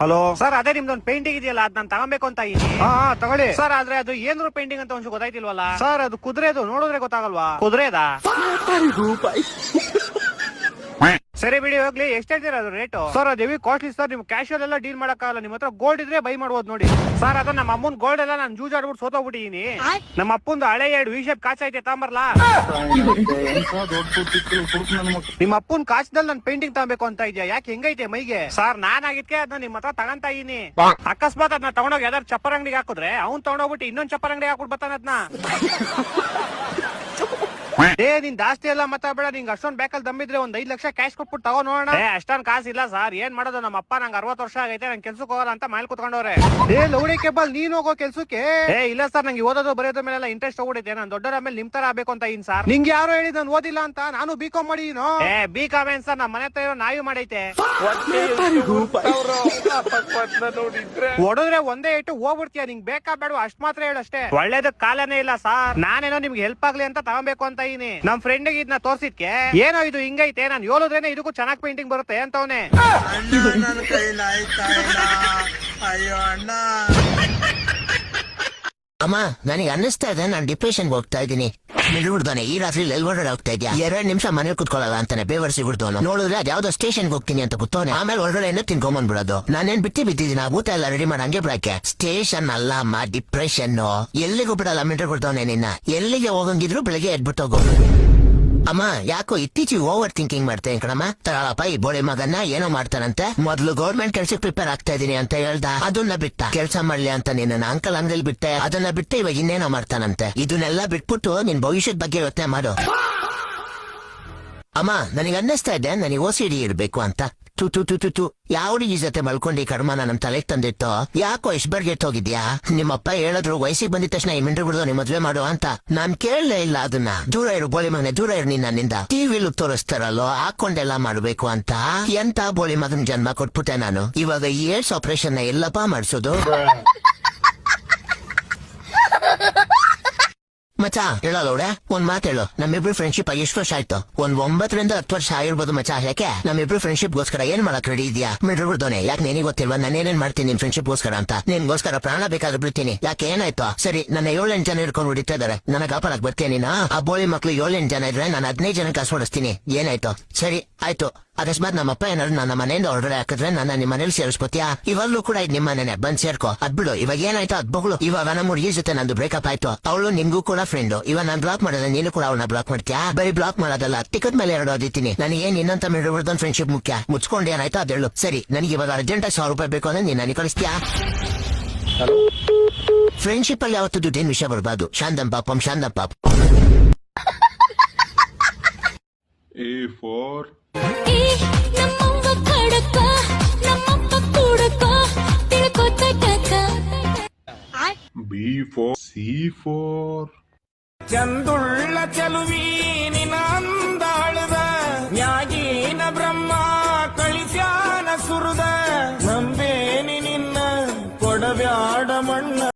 Hello sir, ಅದೇ ನಿಮ್ದೊಂದು painting ಇದೆಯಲ್ಲ, ಅದ್ ನಾನು ತಗೊಬೇಕು ಅಂತ ಇದೀನಿ. ತಗೊಳ್ಳಿ ಸರ್. ಆದ್ರೆ ಅದು ಏನ್ರು ಪೇಂಟಿಂಗ್ ಅಂತ ಒಂಚೂರು ಗೊತ್ತಾಯ್ತಿಲ್ವಲ್ಲ ಸರ್. ಅದು ಕುದುರೆದು, ನೋಡಿದ್ರೆ ಗೊತ್ತಾಗಲ್ವಾ? ಕುದುರೆದಾ? ಸರಿ ಬಿಡಿ, ಹೋಗ್ಲಿ. ಎಷ್ಟು ಹೇಳ್ತೀರಾ ಅದು ರೇಟು? ಸರ್ ಅದು ಹೆವಿ ಕಾಸ್ಟ್ಲಿ ಸರ್. ನಿಮ್ ಕ್ಯಾಶುವಲ್ ಎಲ್ಲ ಡೀಲ್ ಮಾಡಕ್ಕಾಗಲ್ಲ. ನಿಮ್ ಹತ್ರ ಗೋಲ್ಡ್ ಇದ್ರೆ ಬೈ ಮಾಡ್ಬೋದು ನೋಡಿ ಸರ್. ಅದು ನಮ್ಮ ಅಮ್ಮನ್ ಗೋಲ್ಡ್ ಎಲ್ಲ ನಾನು ಜೂಜಾಡ್ಬಿಟ್ಟು ಸೋತೋಗ್ಬಿಟ್ಟಿದೀನಿ. ನಮ್ಮ ಅಪ್ಪಂದು ಹಳೆ 2 ವಿಶೇಪ್ ಕಾಚ್ ಐತೆ, ತಾಂಬರ್ಲಾ? ನಿಮ್ಮ ಅಪ್ಪನ್ ಕಾಚ್ದಲ್ಲಿ ನಾನು ಪೇಂಟಿಂಗ್ ತಗೋಬೇಕು ಅಂತ ಇದೆಯಾ? ಯಾಕೆ ಹೆಂಗೈತೆ ಮೈಗೆ? ಸರ್ ನಾನ್ ಆಗಿದ್ಕೆ ಅದನ್ನ ನಿಮ್ ಹತ್ರ ತಗಂತ ಇದೀನಿ. ಅಕಸ್ಮಾತ್ ಅದನ್ನ ತಗೊಂಡೋಗಿ ಯಾವ್ದಾರು ಚಪ್ಪರ್ ಅಂಗಡಿಗೆ ಹಾಕಿದ್ರೆ ಅವ್ನ್ ತಗೊಂಡೋಗ್ಬಿಟ್ಟು ಇನ್ನೊಂದ್ ಚಪ್ಪರ್ ಅಂಗಡಿ ಹಾಕ್ಬಿಟ್ಟು ಬರ್ತಾನ ಅದನ್ನ. ನೀನ್ ಜಾಸ್ತಿ ಎಲ್ಲ ಮಾತಾಡ್ಬೇಡ. ನಿಂಗೆ ಅಷ್ಟೊಂದ್ ಬೇಕಲ್ಲಿ ದಮ್ಮಿದ್ರೆ ಒಂದ್ 5 ಲಕ್ಷ ಕ್ಯಾಶ್ ಕೊಟ್ಬಿಟ್ಟು ತಗೋ ನೋಡೋಣ. ಅಷ್ಟೊಂದ್ ಕಾಸು ಇಲ್ಲ ಸರ್. ಏನ್ ಮಾಡೋದು, ನಮ್ಮ ಅಪ್ಪ ನಂಗೆ 60 ವರ್ಷ ಆಗೈತೆ, ನಂಗೆ ಕೆಲ್ಸಕ್ಕೆ ಹೋಗಲ್ಲ ಅಂತ ಮನೇಲಿ ಕುತ್ಕೊಂಡವ್ರೆ. ಲೌಡಿ ಕೇಬಲ್, ನೀನ್ ಹೋಗೋ ಕೆಲ್ಸಕ್ಕೆ? ಇಲ್ಲ ಸರ್, ನಂಗೆ ಓದೋದು ಬರೆಯೋದ್ರ ಮೇಲೆಲ್ಲ ಇಂಟ್ರೆಸ್ಟ್ ಹೋಗ್ಬಿಟ್ಟಿದೆ. ನಾನು ದೊಡ್ಡರ ಮೇಲೆ ನಿಮ್ ತರ ಆಗ್ಬೇಕು ಅಂತ ಇನ್ ಸರ್. ನಿಂಗೆ ಯಾರು ಹೇಳಿದ್ ನಾನು ಓದಿಲ್ಲ ಅಂತ? ನಾನು ಬಿಕಾಮ್ ಮಾಡಿದೀನೋ. ಬಿಕಾಮ್ ಏನ್ ಸರ್, ನಮ್ಮ ಮನೆ ಹತ್ರ ಇರೋ ನಾಯಿ ಮಾಡೈತೆ. ಹೊಡೆದ್ರೆ ಒಂದೇ ಇಟ್ಟು ಹೋಗ್ಬಿಡ್ತೀಯ. ನಿಂಗೆ ಬೇಕಾ ಬೇಡ ಅಷ್ಟ್ ಮಾತ್ರ ಹೇಳಷ್ಟೇ. ಒಳ್ಳೇದ ಕಾಲನೇ ಇಲ್ಲ ಸರ್. ನಾನೇನೋ ನಿಮ್ಗೆ ಹೆಲ್ಪ್ ಆಗ್ಲಿ ಅಂತ ತಗೋಬೇಕು ಅಂತ ಇದೀನಿ. ನಮ್ ಫ್ರೆಂಡ್ ಇದನ್ನ ತೋರ್ಸಿದ್ಕೆ ಏನೋ ಇದು ಹಿಂಗೈತೆ, ನಾನು ಹೇಳೋದ್ರೇನೆ ಇದಕ್ಕೂ ಚೆನ್ನಾಗ್ ಪೇಂಟಿಂಗ್ ಬರುತ್ತೆ ಅಂತವನೆ. ಅಮ್ಮ, ನನಗೆ ಅನ್ನಿಸ್ತಾ ಇದೆ ನಾನು ಡಿಪ್ರೆಷನ್ಗೆ ಹೋಗ್ತಾ ಇದ್ದೀನಿ. ಬಿಡ್ತಾನೆ ಈ ರಾತ್ರಿ ಹೊರಗಡೆ ಹೋಗ್ತಾ ಇದ್ಯಾ? 2 ನಿಮಿಷ ಮನೇಲಿ ಕುತ್ಕೊಳ್ಳಲ್ಲ ಅಂತಾನೆ ಬೇವರ್ಸಿ ಬಿಡ್ತಾನು. ನೋಡಿದ್ರೆ ಅದ್ಯಾವ್ದೋ ಸ್ಟೇಷನ್ಗೆ ಹೋಗ್ತೀನಿ ಅಂತ ಕೂತವನೆ. ಆಮೇಲೆ ಹೊರಗಡೆ ತಿನ್ಕೊಂಬಂದ್ಬಿಡೋದು. ನಾನೇನ್ ಬಿಟ್ಟಿದ್ದೀನಿ, ಆ ಊಟ ಎಲ್ಲ ರೆಡಿ ಮಾಡಿ ಹಂಗೆ ಬಿಡಕ್ಕೆ. ಸ್ಟೇಷನ್ ಅಲ್ಲ ಅಮ್ಮ, ಡಿಪ್ರೆಷನ್. ಎಲ್ಲಿಗೂ ಬಿಡಲ್ಲ ಮೀಟರ್ ಕೊಡ್ತಾವನೆ ನಿನ್ನ. ಎಲ್ಲಿಗೆ ಹೋಗಂಗಿದ್ರು ಬೆಳಗ್ಗೆ ಎದ್ಬಿಟ್ಟೋಗು. ಅಮ್ಮ, ಯಾಕೋ ಇತ್ತೀಚೆಗೆ ಓವರ್ ಥಿಂಕಿಂಗ್ ಮಾಡ್ತೇನೆ ಕಣಮ್ಮ. ತಗೊಳಪ್ಪ, ಈ ಬೋಳಿ ಮಗನ್ನ ಏನೋ ಮಾಡ್ತಾನಂತೆ. ಮೊದ್ಲು ಗೌರ್ಮೆಂಟ್ ಕೆಲ್ಸಕ್ಕೆ ಪ್ರಿಪೇರ್ ಆಗ್ತಾ ಇದೀನಿ ಅಂತ ಹೇಳ್ದ, ಅದನ್ನ ಬಿಟ್ಟ. ಕೆಲ್ಸ ಮಾಡ್ಲಿ ಅಂತ ನಿನ್ನ ಅಂಕಲ್ ಅಂಗಡಿಲಿ ಬಿಟ್ಟೆ, ಅದನ್ನ ಬಿಟ್ಟು ಇವಾಗ ಇನ್ನೇನೋ ಮಾಡ್ತಾನಂತೆ. ಇದನ್ನೆಲ್ಲ ಬಿಟ್ಬಿಟ್ಟು ನಿನ್ ಭವಿಷ್ಯದ ಬಗ್ಗೆ ಯೋಚನೆ ಮಾಡು. ಅಮ್ಮ, ನನಗೆ ಅನ್ನಿಸ್ತಾ ಇದೆ ನನಗೆ OCD ಇರ್ಬೇಕು ಅಂತ. ತು ಯಾವ ಹುಡುಗಿ ಜೊತೆ ಮಲ್ಕೊಂಡು ಈ ಕರ್ಮನ ನಮ್ ತಲೆಗೆ ತಂದಿತ್ತು. ಯಾಕೋ ಇಷ್ಟ ಬರ್ಗೆಟ್ಟೋಗಿದ್ಯಾ? ನಿಮ್ಮಪ್ಪ ಹೇಳಿದ್ರು ವಯಸ್ಸಿಗೆ ಬಂದಿದ ತಕ್ಷಣ ಈ ಮಿಂಡ್ರು ಬಿಡ್ದು ನಿಮ್ ಮದ್ವೆ ಮಾಡು ಅಂತ. ನಾನ್ ಕೇಳಲೇ ಇಲ್ಲ ಅದನ್ನ. ದೂರ ಇರು ಬೋಳಿ ಮಗನೆ, ದೂರ ಇರು ನಿನ್ನಿಂದ. ಟಿವಿಲು ತೋರಿಸ್ತಾರಲ್ಲೋ ಹಾಕೊಂಡೆಲ್ಲ ಮಾಡ್ಬೇಕು ಅಂತ. ಎಂತ ಬೋಳಿ ಮಗನ್ ಜನ್ಮ ಕೊಟ್ಬಿಟ್ಟೆ ನಾನು. ಇವಾಗ ಈ ಏಡ್ಸ್ ಆಪರೇಷನ್ ಎಲ್ಲಪ್ಪ ಮಾಡ್ಸೋದು? ಮಚ ಹೇಳೋಳೆ, ಒಂದ್ ಮಾತು ಹೇಳು. ನಮ್ಮಿಬ್ರು ಫ್ರೆಂಡ್ಶಿಪ್ ಎಷ್ಟು ವರ್ಷ ಆಯ್ತು? 9 ರಿಂದ 10 ವರ್ಷ ಆಗಿರ್ಬೋದು ಮಚ. ಯಾಕೆ ನಮ್ಮಿಬ್ರು ಫ್ರೆಂಡ್ಶಿಪ್ ಗೋಸ್ಕರ ಏನ್ ಮಾಡಕ್ ರೆಡಿ ಇದೆಯಾ? ಮಿಡ್ಬಿಡ್ದೋನೆ, ಯಾಕೆ ನಿನಗೆ ಗೊತ್ತಿಲ್ವಾ ನಾನೇನೇನ್ ಮಾಡ್ತೀನಿ ನಿನ್ ಫ್ರೆಂಡ್ಶಿಪ್ ಗೋಸ್ಕರ ಅಂತ? ನಿನ್ಗೋಸ್ಕರ ಪ್ರಾಣ ಬೇಕಾದ್ರೆ ಬಿಡ್ತೀನಿ. ಯಾಕೆ ಏನಾಯ್ತು? ಸರಿ, ನನ್ನ 7-8 ಜನ ಹಿಡ್ಕೊಂಡು ಹೊಡಿತಾ ಇದಾರೆ. ನನಗೆ ಆಪಲಕ್ ಬರ್ತೀನಿ ನೀನಾ? ಆ ಬೋಳಿ ಮಕ್ಳು 7-8 ಜನ ಇದ್ರೆ ನಾನು 15 ಜನ ಕಾಸು ಹೊಡಿಸ್ತೀನಿ. ಏನಾಯ್ತು? ಸರಿ ಆಯ್ತು. ಅಕಸ್ಮಾತ್ ನಮ್ಮಪ್ಪ ಏನಾದ್ರು ನನ್ನ ಮನೆಯಿಂದ ಹೊರಗಡೆ ಹಾಕಿದ್ರೆ ನನ್ನ ನಿಮ್ಮ ಮನೇಲಿ ಸೇರಿಸ್ಕೊತೀಯಾ? ಇವಾಗ್ಲೂ ಕೂಡ ಇದ್ ನಿಮ್ಮ ಮನೆನೆ, ಬಂದ್ ಸೇರ್ಕೋ. ಅದ್ಬಿಡು. ಇವಾಗ ಏನಾಯ್ತು ಅದ್ ಬಗಳು. ಇವಾಗ ನಮ್ಮ ಹುಡುಗಿ ಜೊತೆ ನಂದು ಬ್ರೇಕಪ್ ಆಯ್ತು. ಅವಳು ನಿಮ್ಗೂ ಕೂಡ ಫ್ರೆಂಡ್. ಇವಾಗ ನಾನ್ ಬ್ಲಾಕ್ ಮಾಡಿದ್ರೆ ನೀನು ಕೂಡ ಅವಳನ್ನ ಬ್ಲಾಕ್ ಮಾಡ್ತೀಯಾ? ಬರೀ ಬ್ಲಾಕ್ ಮಾಡೋದಲ್ಲ, ಟಿಕೆಟ್ ಮೇಲೆ 2 ಓದಿತೀನಿ. ನನಗೇನ್ ಇನ್ನಂತ ಮಿಡ್ಬಿಡ್ದೊಂದು ಫ್ರೆಂಡ್ಶಿಪ್ ಮುಖ್ಯ. ಮುಚ್ಕೊಂಡು ಏನಾಯ್ತು ಅದೇಳು. ಸರಿ, ನನಗೆ ಇವಾಗ ಅರ್ಜೆಂಟ್ 1,000 ರೂಪಾಯಿ ಬೇಕು ಅಂದ್ರೆ ನೀನ್ ನನಗೆ ಕಳಿಸ್ತೀಯಾ? ಫ್ರೆಂಡ್ಶಿಪ್ ಅಲ್ಲಿ ಯಾವತ್ತು ದುಡ್ಡೇನ್ ವಿಷಯ ಬರ್ಬಾರ್ದು. ಶಾಂತಂ ಪಾಪಂ ಶಾಂತಂ ಪಾಪ. B for C for ಚಂದುಳ್ಳ ಚಲುವಿ ನಿನ್ನ